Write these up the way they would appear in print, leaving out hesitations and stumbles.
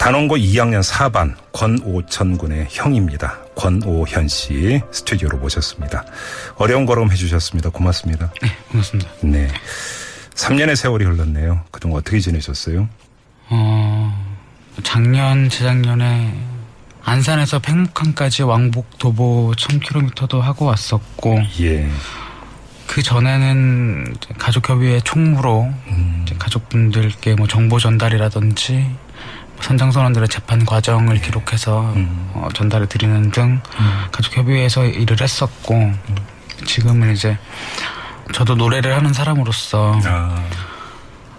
단원고 2학년 4반 권오천 군의 형입니다. 권오현 씨 스튜디오로 모셨습니다. 어려운 걸음 해주셨습니다. 고맙습니다. 네, 고맙습니다. 네, 3년의 세월이 흘렀네요. 그동안 어떻게 지내셨어요? 작년, 재작년에 안산에서 팽목항까지 왕복 도보 1000km도 하고 왔었고, 예. 그 전에는 가족협의회 총무로 이제 가족분들께 뭐 정보 전달이라든지 선장선원들의 재판 과정을 기록해서 전달을 드리는 등 가족협의회에서 일을 했었고, 지금은 이제 저도 노래를 하는 사람으로서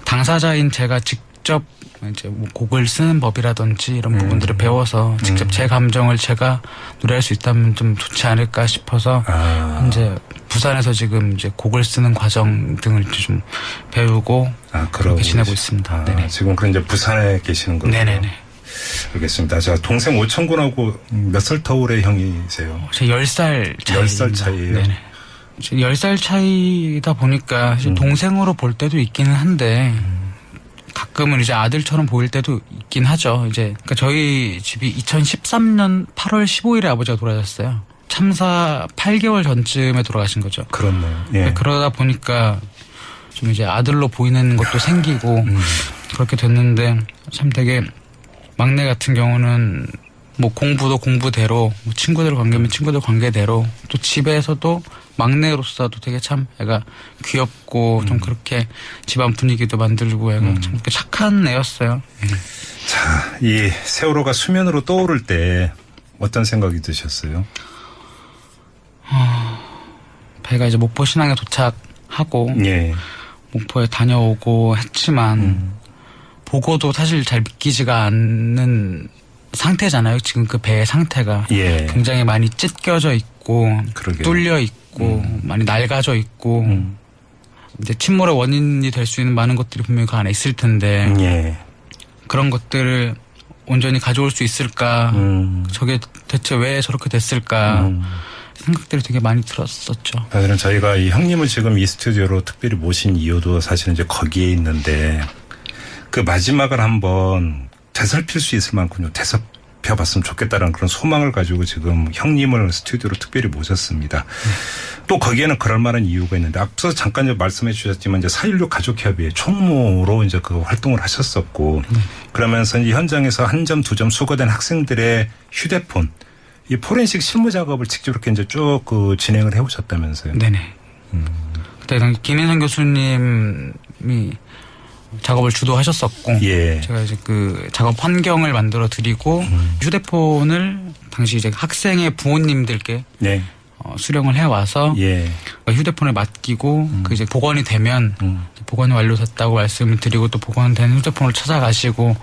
당사자인 제가 직접 이제 뭐 곡을 쓰는 법이라든지 이런 부분들을 배워서 직접 제 감정을 제가 노래할 수 있다면 좀 좋지 않을까 싶어서 현재 부산에서 지금 이제 곡을 쓰는 과정 등을 좀 배우고 그렇게 지내고 있습니다. 네네. 지금 그럼 이제 부산에 계시는 거군요. 네네네. 알겠습니다. 자, 동생 오천군하고 몇 살 터울의 형이세요? 제 10살 차이. 10살 차이예요? 네네. 10살 차이다 보니까 사실 동생으로 볼 때도 있기는 한데 가끔은 이제 아들처럼 보일 때도 있긴 하죠. 이제 그러니까 저희 집이 2013년 8월 15일에 아버지가 돌아가셨어요. 참사 8개월 전쯤에 돌아가신 거죠. 그렇네요. 예. 그러니까 그러다 보니까 좀 이제 아들로 보이는 것도 생기고 그렇게 됐는데, 참 되게 막내 같은 경우는 뭐 공부도 공부대로, 뭐 친구들 관계면 친구들 관계대로, 또 집에서도 막내로서도 되게 참 애가 귀엽고 좀 그렇게 집안 분위기도 만들고 애가 참 그렇게 착한 애였어요. 자, 이 세월호가 수면으로 떠오를 때 어떤 생각이 드셨어요? 배가 이제 목포 신항에 도착하고 예. 목포에 다녀오고 했지만 보고도 사실 잘 믿기지가 않는 상태잖아요. 지금 그 배의 상태가 예. 굉장히 많이 찢겨져 있고 그러게요. 뚫려 있고 많이 낡아져 있고 이제 침몰의 원인이 될 수 있는 많은 것들이 분명히 그 안에 있을 텐데 예. 그런 것들을 온전히 가져올 수 있을까? 저게 대체 왜 저렇게 됐을까? 생각들이 되게 많이 들었었죠. 사실은 저희가 이 형님을 지금 이 스튜디오로 특별히 모신 이유도 사실은 이제 거기에 있는데, 그 마지막을 한번 되살필 수 있을 만큼 되살펴봤으면 좋겠다는 그런 소망을 가지고 지금 형님을 스튜디오로 특별히 모셨습니다. 또 거기에는 그럴 만한 이유가 있는데, 앞서 잠깐 말씀해 주셨지만 이제 4.16 가족협의회 총무로 이제 그 활동을 하셨었고, 그러면서 이 현장에서 한 점, 두 점 수거된 학생들의 휴대폰, 이 포렌식 실무 작업을 직접 이렇게 이제 쭉 그 진행을 해 오셨다면서요? 네네. 그때 김인선 교수님이 작업을 주도하셨었고, 예. 제가 이제 그 작업 환경을 만들어 드리고, 휴대폰을 당시 이제 학생의 부모님들께 네. 수령을 해 와서 예. 휴대폰을 맡기고 그 이제 복원이 되면 복원이 완료됐다고 말씀을 드리고 또 복원된 휴대폰을 찾아가시고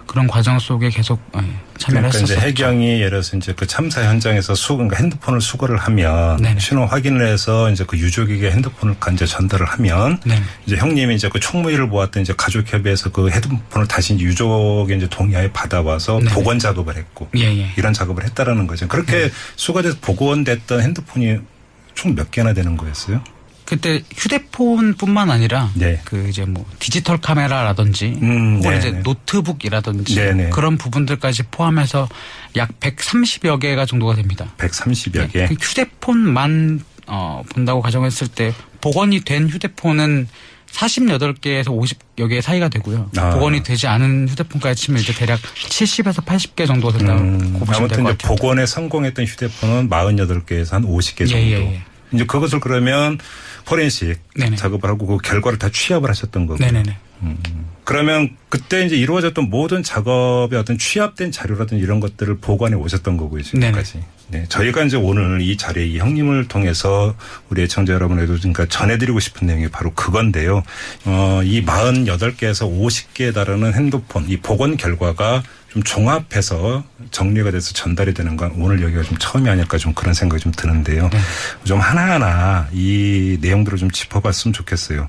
그런 과정 속에 계속 참여를 그러니까 했었죠. 이제 해경이 예를 들어서 이제 그 참사 현장에서 그러니까 핸드폰을 수거를 하면 네네. 신호 확인을 해서 이제 그 유족에게 핸드폰을 이제 전달을 하면 네. 이제 형님이 이제 그 총무일을 보았던 이제 가족협의회에서 그 핸드폰을 다시 유족의 이제 동의하에 받아와서 네네. 복원 작업을 했고 예. 이런 작업을 했다라는 거죠. 그렇게 수거돼서 복원됐던 핸드폰이 총 몇 개나 되는 거였어요? 그때 휴대폰뿐만 아니라 네. 그 이제 뭐 디지털 카메라라든지 혹은 네네. 이제 노트북이라든지 네네. 그런 부분들까지 포함해서 약 130여 개가 정도가 됩니다. 130여 개. 그 휴대폰만 본다고 가정했을 때 복원이 된 휴대폰은 48개에서 50여 개 사이가 되고요. 복원이 되지 않은 휴대폰까지 치면 이제 대략 70에서 80개 정도가 된다고 보시면 될 것 아무튼 이제 같아요. 복원에 성공했던 휴대폰은 48개에서 한 50개 정도. 예. 이제 그것을 그러면 포렌식 네네. 작업을 하고 그 결과를 다 취합을 하셨던 거고. 네네네. 그러면 그때 이제 이루어졌던 모든 작업의 어떤 취합된 자료라든지 이런 것들을 보관해 오셨던 거고요, 지금까지. 네. 저희가 이제 오늘 이 자리에 이 형님을 통해서 우리 애청자 여러분에도 그러니까 전해드리고 싶은 내용이 바로 그건데요. 이 48개에서 50개에 달하는 핸드폰, 이 복원 결과가 좀 종합해서 정리가 돼서 전달이 되는 건 오늘 여기가 좀 처음이 아닐까 좀 그런 생각이 좀 드는데요. 좀 하나하나 이 내용들을 좀 짚어봤으면 좋겠어요.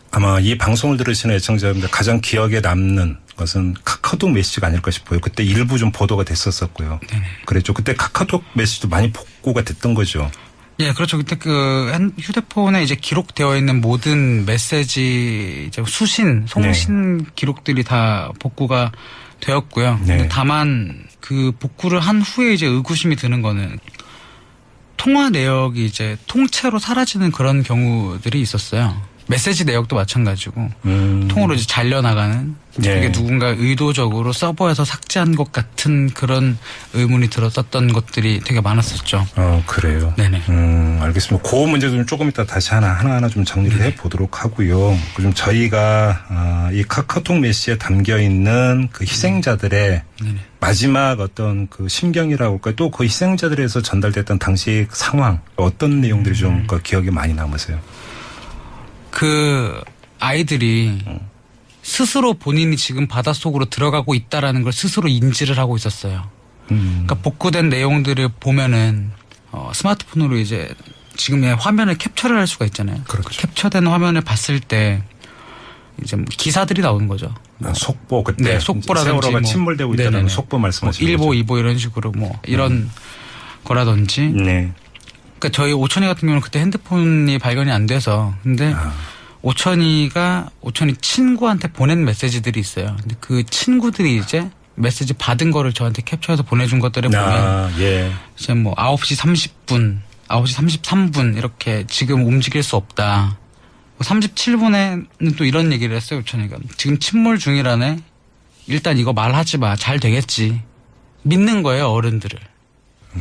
아마 이 방송을 들으시는 애청자분들 가장 기억에 남는 것은 카카오톡 메시지가 아닐까 싶어요. 그때 일부 좀 보도가 됐었었고요. 그랬죠. 그때 카카오톡 메시지도 많이 복구가 됐던 거죠. 예, 그렇죠. 그때 그 휴대폰에 이제 기록되어 있는 모든 메시지, 이제 수신, 송신 기록들이 다 복구가 되었고요. 네. 근데 다만 그 복구를 한 후에 이제 의구심이 드는 거는 통화 내역이 이제 통째로 사라지는 그런 경우들이 있었어요. 메시지 내역도 마찬가지고 통으로 이제 잘려나가는 네. 이게 누군가 의도적으로 서버에서 삭제한 것 같은 그런 의문이 들었었던 것들이 되게 많았었죠. 그래요. 네네. 알겠습니다. 그 문제 좀 조금 이따 다시 하나하나 좀 정리를 해 보도록 하고요. 좀 저희가 이 카카오톡 메시지에 담겨 있는 그 희생자들의 마지막 어떤 그 심경이라고 할까요? 또 그 희생자들에서 전달됐던 당시 상황 어떤 내용들이 좀 그 기억에 많이 남으세요? 그 아이들이 스스로 본인이 지금 바닷속으로 들어가고 있다라는 걸 스스로 인지를 하고 있었어요. 그러니까 복구된 내용들을 보면은 스마트폰으로 이제 지금의 화면을 캡처를 할 수가 있잖아요. 그렇죠. 캡처된 화면을 봤을 때 이제 뭐 기사들이 나오는 거죠. 속보 그때 네, 속보라든지 세월호가 뭐 침몰되고 있다는 네네네. 속보 말씀하시는 뭐 거죠. 1보, 2보 이런 식으로 뭐 이런 거라든지. 네. 그러니까 저희 오천이 같은 경우는 그때 핸드폰이 발견이 안 돼서 근데 오천이 친구한테 보낸 메시지들이 있어요. 근데 그 친구들이 이제 메시지 받은 거를 저한테 캡처해서 보내준 것들을 보면 예. 이제 뭐 9시 30분, 9시 33분 이렇게 지금 움직일 수 없다. 37분에는 또 이런 얘기를 했어요. 오천이가. 지금 침몰 중이라네. 일단 이거 말하지 마. 잘 되겠지. 믿는 거예요. 어른들을.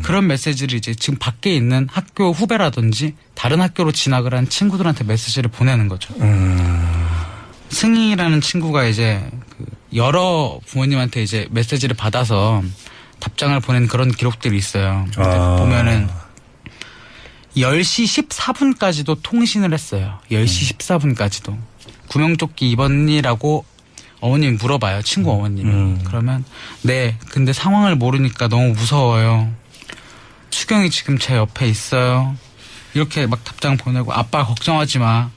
그런 메시지를 이제 지금 밖에 있는 학교 후배라든지 다른 학교로 진학을 한 친구들한테 메시지를 보내는 거죠. 승희라는 친구가 이제 그 여러 부모님한테 이제 메시지를 받아서 답장을 보낸 그런 기록들이 있어요. 보면은 10시 14분까지도 통신을 했어요. 10시 14분까지도. 구명조끼 입었니라고 어머님이 물어봐요. 친구 어머님이. 그러면 네. 근데 상황을 모르니까 너무 무서워요. 수경이 지금 제 옆에 있어요. 이렇게 막 답장 보내고 아빠 걱정하지 마.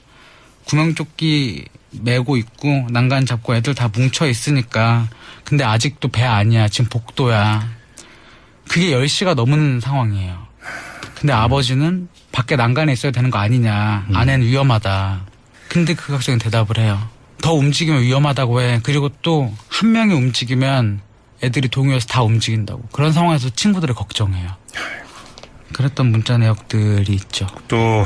구명조끼 메고 있고 난간 잡고 애들 다 뭉쳐 있으니까. 근데 아직도 배 아니야. 지금 복도야. 그게 10시가 넘은 상황이에요. 근데 아버지는 밖에 난간에 있어야 되는 거 아니냐. 안에는 위험하다. 근데 그 학생은 대답을 해요. 더 움직이면 위험하다고 해. 그리고 또 한 명이 움직이면 애들이 동요해서 다 움직인다고. 그런 상황에서 친구들을 걱정해요. 그랬던 문자 내역들이 있죠. 또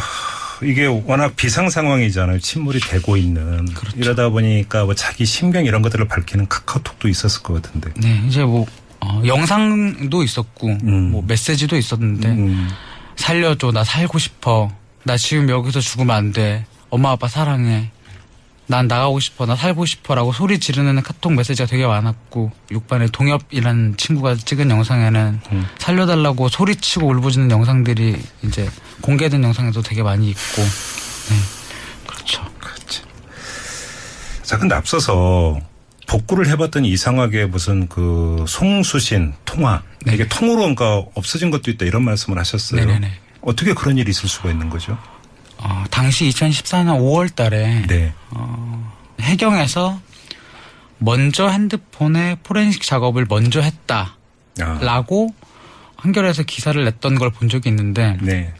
이게 워낙 비상 상황이잖아요. 침몰이 되고 있는. 그렇죠. 이러다 보니까 뭐 자기 심경 이런 것들을 밝히는 카카오톡도 있었을 것 같은데. 네, 이제 뭐 영상도 있었고 뭐 메시지도 있었는데 살려줘. 나 살고 싶어. 나 지금 여기서 죽으면 안 돼. 엄마 아빠 사랑해. 난 나가고 싶어. 나 살고 싶어라고 소리 지르는 카톡 메시지가 되게 많았고 6반에 동엽이라는 친구가 찍은 영상에는 살려달라고 소리치고 울부짖는 영상들이 이제 공개된 영상에도 되게 많이 있고 네, 그렇죠. 자, 근데 앞서서 복구를 해봤더니 이상하게 무슨 그 송수신 통화 네. 이게 통으로 뭔가 없어진 것도 있다 이런 말씀을 하셨어요. 네네네. 어떻게 그런 일이 있을 수가 있는 거죠? 당시 2014년 5월 달에 네. 해경에서 먼저 핸드폰에 포렌식 작업을 먼저 했다라고 한겨레에서 기사를 냈던 걸 본 적이 있는데 네.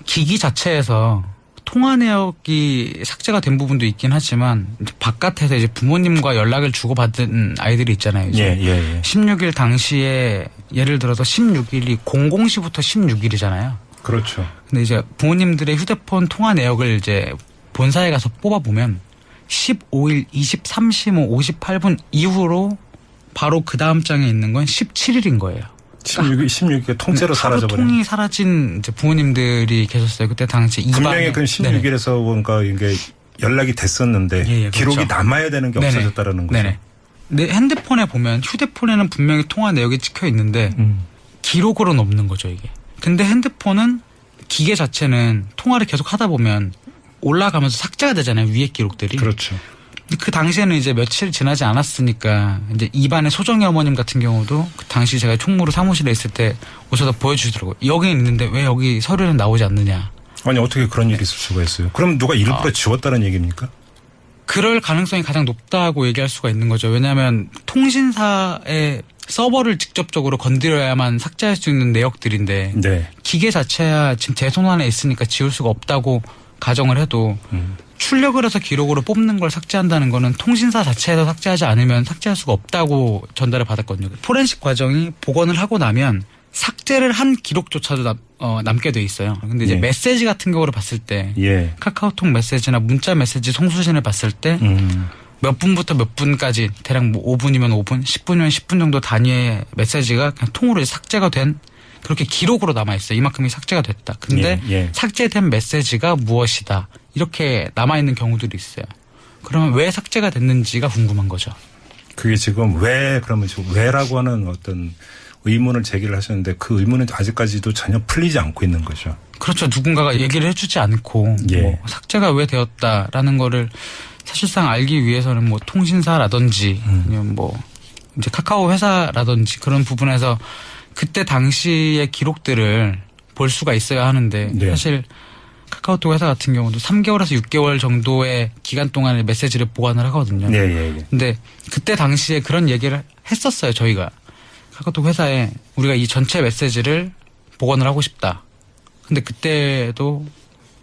기기 자체에서 통화 내역이 삭제가 된 부분도 있긴 하지만 이제 바깥에서 이제 부모님과 연락을 주고받은 아이들이 있잖아요. 이제 예. 16일 당시에 예를 들어서 16일이 00시부터 16일이잖아요. 그렇죠. 근데 이제 부모님들의 휴대폰 통화 내역을 이제 본사에 가서 뽑아보면 15일, 23시, 뭐 58분 이후로 바로 그 다음 장에 있는 건 17일인 거예요. 16일 통째로 사라져버린. 통이 사라진 이제 부모님들이 계셨어요. 그때 당시 분명히 그 16일에서 뭔가 이게 연락이 됐었는데 예, 기록이 그렇죠. 남아야 되는 게 없어졌다라는 거죠. 네네. 내 핸드폰에 보면 휴대폰에는 분명히 통화 내역이 찍혀 있는데 기록으로는 없는 거죠 이게. 근데 핸드폰은 기계 자체는 통화를 계속 하다 보면 올라가면서 삭제가 되잖아요. 위에 기록들이. 그렇죠. 그 당시에는 이제 며칠 지나지 않았으니까 이제 입안의 소정이 어머님 같은 경우도 그 당시 제가 총무로 사무실에 있을 때 오셔서 보여주시더라고요. 여기는 있는데 왜 여기 서류는 나오지 않느냐. 아니 어떻게 그런 일이 있을 수가 있어요. 그럼 누가 일부러 지웠다는 얘기입니까? 그럴 가능성이 가장 높다고 얘기할 수가 있는 거죠. 왜냐하면 통신사의 서버를 직접적으로 건드려야만 삭제할 수 있는 내역들인데 네. 기계 자체야 지금 제 손 안에 있으니까 지울 수가 없다고 가정을 해도 출력을 해서 기록으로 뽑는 걸 삭제한다는 거는 통신사 자체에서 삭제하지 않으면 삭제할 수가 없다고 전달을 받았거든요. 포렌식 과정이 복원을 하고 나면 삭제를 한 기록조차도 남게 돼 있어요. 근데 이제 예. 메시지 같은 경우를 봤을 때 예. 카카오톡 메시지나 문자 메시지 송수신을 봤을 때 몇 분부터 몇 분까지 대략 뭐 5분이면 5분, 10분이면 10분 정도 단위의 메시지가 그냥 통으로 삭제가 된 그렇게 기록으로 남아있어요. 이만큼이 삭제가 됐다. 근데 예. 삭제된 메시지가 무엇이다. 이렇게 남아있는 경우들이 있어요. 그러면 왜 삭제가 됐는지가 궁금한 거죠. 그게 지금 그러면 지금 왜라고 하는 어떤 의문을 제기를 하셨는데 그 의문은 아직까지도 전혀 풀리지 않고 있는 거죠. 그렇죠. 누군가가 얘기를 해주지 않고 예. 뭐 삭제가 왜 되었다라는 거를 사실상 알기 위해서는 뭐 통신사라든지 아니면 뭐 이제 카카오 회사라든지 그런 부분에서 그때 당시의 기록들을 볼 수가 있어야 하는데 네. 사실 카카오톡 회사 같은 경우도 3개월에서 6개월 정도의 기간 동안의 메시지를 보관을 하거든요. 예, 예, 예. 근데 그때 당시에 그런 얘기를 했었어요. 저희가 카카오톡 회사에 우리가 이 전체 메시지를 복원을 하고 싶다. 근데 그때도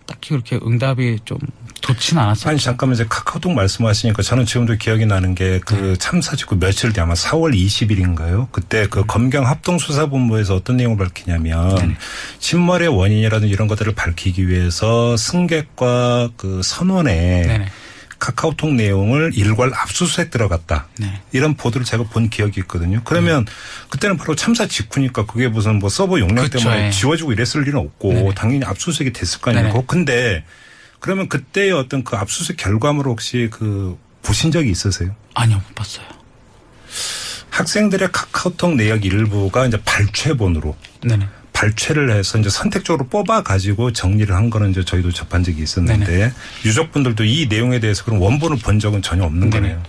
딱히 그렇게 응답이 좀 좋지는 않았어요. 아니 잠깐만 이제 카카오톡 말씀하시니까 저는 지금도 기억이 나는 게 그 참사 직후 며칠 뒤 아마 4월 20일인가요? 그때 그 검경 합동수사본부에서 어떤 내용을 밝히냐면 침몰의 원인이라든 이런 것들을 밝히기 위해서 승객과 그 선원에 네네. 카카오톡 내용을 일괄 압수수색 들어갔다. 네. 이런 보도를 제가 본 기억이 있거든요. 그러면 그때는 바로 참사 직후니까 그게 무슨 뭐 서버 용량 그쵸, 때문에 예. 지워지고 이랬을 일은 없고 네네. 당연히 압수수색이 됐을 거 아니에요. 네네. 근데 그러면 그때의 어떤 그 압수수색 결과물을 혹시 그 보신 적이 있으세요? 아니요, 못 봤어요. 학생들의 카카오톡 내역 일부가 이제 발췌본으로 네네. 발췌를 해서 이제 선택적으로 뽑아 가지고 정리를 한 거는 이제 저희도 접한 적이 있었는데 네네. 유족분들도 이 내용에 대해서 그런 원본을 본 적은 전혀 없는 네네. 거네요.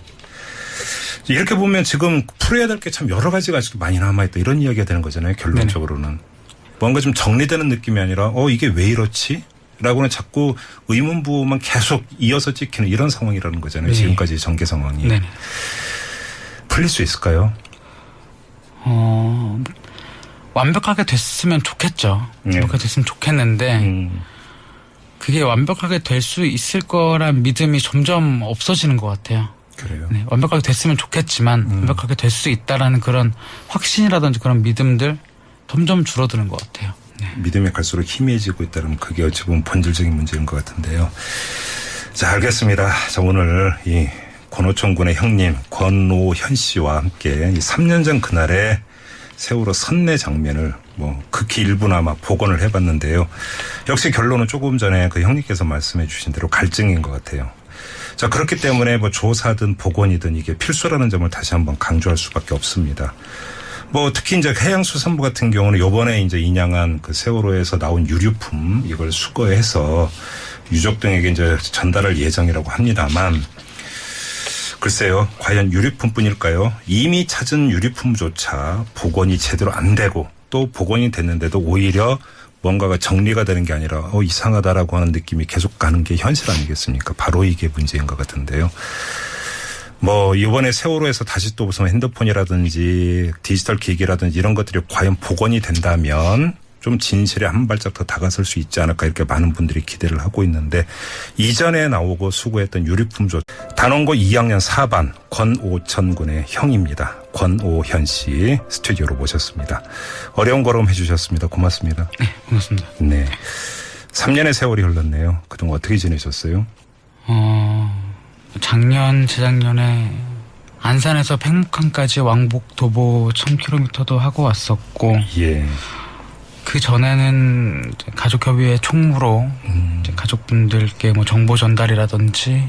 이렇게 보면 지금 풀어야 될 게 참 여러 가지가 아직도 많이 남아있다 이런 이야기가 되는 거잖아요. 결론적으로는. 뭔가 좀 정리되는 느낌이 아니라 이게 왜 이렇지? 라고는 자꾸 의문부호만 계속 이어서 찍히는 이런 상황이라는 거잖아요. 네. 지금까지 전개 상황이. 네네. 풀릴 수 있을까요? 완벽하게 됐으면 좋겠죠. 완벽하게 됐으면 좋겠는데 그게 완벽하게 될 수 있을 거란 믿음이 점점 없어지는 것 같아요. 그래요. 네, 완벽하게 됐으면 좋겠지만 완벽하게 될 수 있다라는 그런 확신이라든지 그런 믿음들 점점 줄어드는 것 같아요. 네. 믿음이 갈수록 희미해지고 있다면 그게 어찌 보면 본질적인 문제인 것 같은데요. 자, 알겠습니다. 자, 오늘 이 권오총 군의 형님 권오현 씨와 함께 이 3년 전 그날의 세월호 선내 장면을 뭐 극히 일부나마 복원을 해봤는데요. 역시 결론은 조금 전에 그 형님께서 말씀해 주신 대로 갈증인 것 같아요. 자, 그렇기 때문에 뭐 조사든 복원이든 이게 필수라는 점을 다시 한번 강조할 수밖에 없습니다. 뭐 특히 이제 해양수산부 같은 경우는 요번에 이제 인양한 그 세월호에서 나온 유류품 이걸 수거해서 유족 등에게 이제 전달할 예정이라고 합니다만 글쎄요, 과연 유류품뿐일까요? 이미 찾은 유류품조차 복원이 제대로 안 되고 또 복원이 됐는데도 오히려 뭔가가 정리가 되는 게 아니라 이상하다라고 하는 느낌이 계속 가는 게 현실 아니겠습니까? 바로 이게 문제인 것 같은데요. 뭐 이번에 세월호에서 다시 또 무슨 핸드폰이라든지 디지털 기기라든지 이런 것들이 과연 복원이 된다면 좀 진실에 한 발짝 더 다가설 수 있지 않을까 이렇게 많은 분들이 기대를 하고 있는데 이전에 나오고 수고했던 유류품조 단원고 2학년 4반 권오천 군의 형입니다. 권오현 씨 스튜디오로 모셨습니다. 어려운 걸음 해주셨습니다. 고맙습니다. 네, 고맙습니다. 네, 3년의 세월이 흘렀네요. 그동안 어떻게 지내셨어요? 작년, 재작년에 안산에서 팽목항까지 왕복 도보 1000km도 하고 왔었고 예. 그 전에는 이제 가족협의회 총무로 이제 가족분들께 뭐 정보 전달이라든지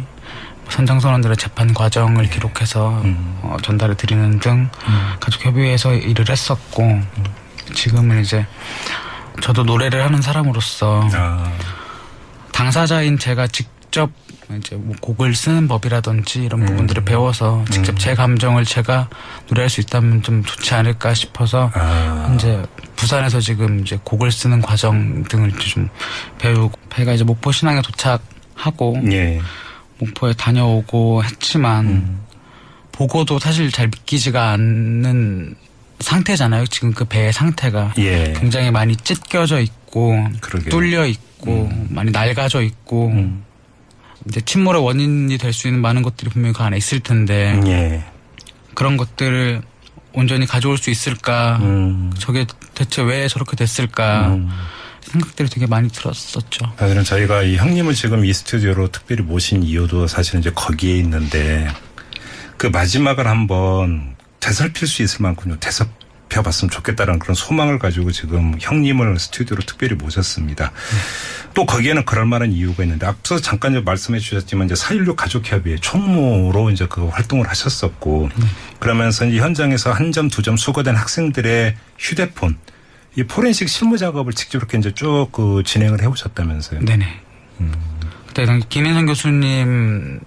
선장선원들의 재판 과정을 기록해서 전달을 드리는 등 가족협의회에서 일을 했었고 지금은 이제 저도 노래를 하는 사람으로서 당사자인 제가 직접 이제 뭐 곡을 쓰는 법이라든지 이런 부분들을 배워서 직접 제 감정을 제가 노래할 수 있다면 좀 좋지 않을까 싶어서 이제 부산에서 지금 이제 곡을 쓰는 과정 등을 좀 배우고 배가 이제 목포 신항에 도착하고 예. 목포에 다녀오고 했지만 보고도 사실 잘 믿기지가 않는 상태잖아요. 지금 그 배의 상태가 예. 굉장히 많이 찢겨져 있고 그러게요. 뚫려 있고 많이 낡아져 있고 이제 침몰의 원인이 될 수 있는 많은 것들이 분명히 그 안에 있을 텐데 예. 그런 것들을 온전히 가져올 수 있을까? 저게 대체 왜 저렇게 됐을까? 생각들이 되게 많이 들었었죠. 사실은 저희가 이 형님을 지금 이 스튜디오로 특별히 모신 이유도 사실은 이제 거기에 있는데 그 마지막을 한번 되살필 수 있을 만큼 되살펴봤으면 좋겠다는 그런 소망을 가지고 지금 형님을 스튜디오로 특별히 모셨습니다. 또 거기에는 그럴 만한 이유가 있는데 앞서 잠깐 이제 말씀해 주셨지만 이제 4.16 가족협의회 총무로 이제 그 활동을 하셨었고 그러면서 이제 현장에서 한 점, 두 점 수거된 학생들의 휴대폰 이 포렌식 실무 작업을 직접 이렇게 이제 쭉 그 진행을 해 오셨다면서요. 네네. 그때 당시 김인성 교수님이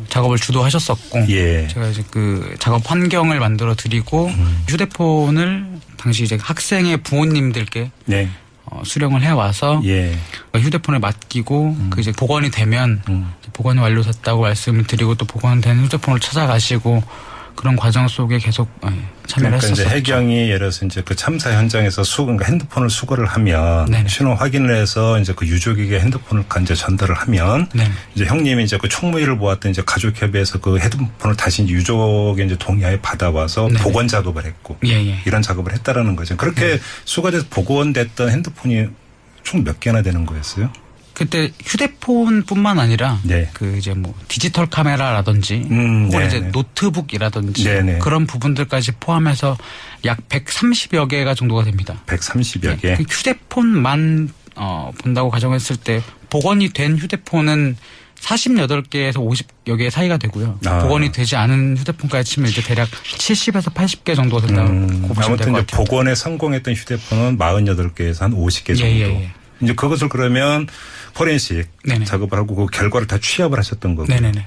작업을 주도하셨었고, 예. 제가 이제 그 작업 환경을 만들어 드리고 휴대폰을 당시 이제 학생의 부모님들께 네. 수령을 해 와서 예. 휴대폰을 맡기고 그 이제 복원이 되면 복원이 완료됐다고 말씀을 드리고 또 복원된 휴대폰을 찾아가시고 그런 과정 속에 계속 참여를 그러니까 했었죠. 이제 해경이 예를 들어서 이제 그 참사 현장에서 그러니까 핸드폰을 수거를 하면 네네. 신호 확인을 해서 이제 그 유족에게 핸드폰을 이제 전달을 하면 네네. 이제 형님이 이제 그 총무회를 보았던 이제 가족협의회에서 그 핸드폰을 다시 유족의 이제 동의하에 받아와서 네네. 복원 작업을 했고 예. 이런 작업을 했다라는 거죠. 그렇게 수거돼서 복원됐던 핸드폰이 총 몇 개나 되는 거였어요? 그때 휴대폰뿐만 아니라 네. 그 이제 뭐 디지털 카메라라든지 혹은 네네. 이제 노트북이라든지 네네. 그런 부분들까지 포함해서 약 130여 개가 정도가 됩니다. 130여 개. 그 휴대폰만 본다고 가정했을 때 복원이 된 휴대폰은 48개에서 50여 개 사이가 되고요. 복원이 되지 않은 휴대폰까지 치면 이제 대략 70에서 80개 정도가 된다고 보시면 될 것 아무튼 이제 같아요. 복원에 성공했던 휴대폰은 48개에서 한 50개 정도. 예. 이제 그것을 그러면 포렌식 네네. 작업을 하고 그 결과를 다 취합을 하셨던 거고. 네네네.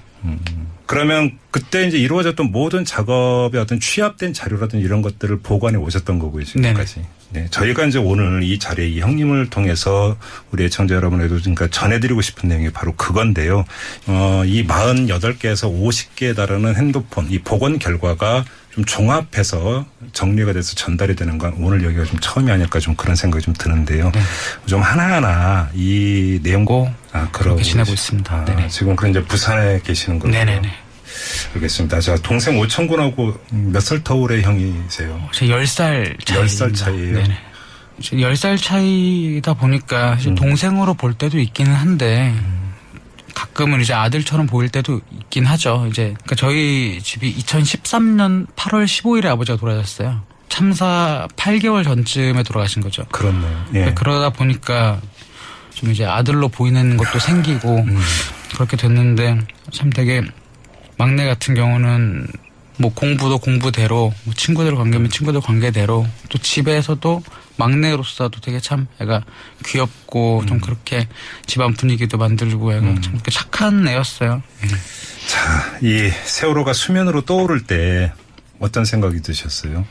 그러면 그때 이제 이루어졌던 모든 작업의 어떤 취합된 자료라든지 이런 것들을 보관해 오셨던 거고요, 지금까지. 네. 저희가 이제 오늘 이 자리에 이 형님을 통해서 우리 애청자 여러분에도 그러니까 전해드리고 싶은 내용이 바로 그건데요. 이 48개에서 50개에 달하는 핸드폰, 이 복원 결과가 좀 종합해서 정리가 돼서 전달이 되는 건 오늘 여기가 좀 처음이 아닐까 좀 그런 생각이 좀 드는데요. 좀 하나하나 이 내용고 그렇게 지내고 있습니다. 네네. 지금 그런 이제 부산에 계시는 거고요. 네네네. 알겠습니다. 자, 동생 오천군하고 몇 살 터울의 형이세요? 제 10살 차이. 10살 차이예요? 네네. 10살 차이다 보니까 사실 동생으로 볼 때도 있기는 한데 가끔은 이제 아들처럼 보일 때도 있긴 하죠. 이제 그러니까 저희 집이 2013년 8월 15일에 아버지가 돌아가셨어요. 참사 8개월 전쯤에 돌아가신 거죠. 그렇네요. 예. 그러니까 그러다 보니까 좀 이제 아들로 보이는 것도 생기고 그렇게 됐는데 참 되게 막내 같은 경우는 뭐 공부도 공부대로 뭐 친구들 관계면 친구들 관계대로 또 집에서도 막내로서도 되게 참 애가 귀엽고 좀 그렇게 집안 분위기도 만들고 애가 참 그렇게 착한 애였어요. 자, 이 세월호가 수면으로 떠오를 때 어떤 생각이 드셨어요?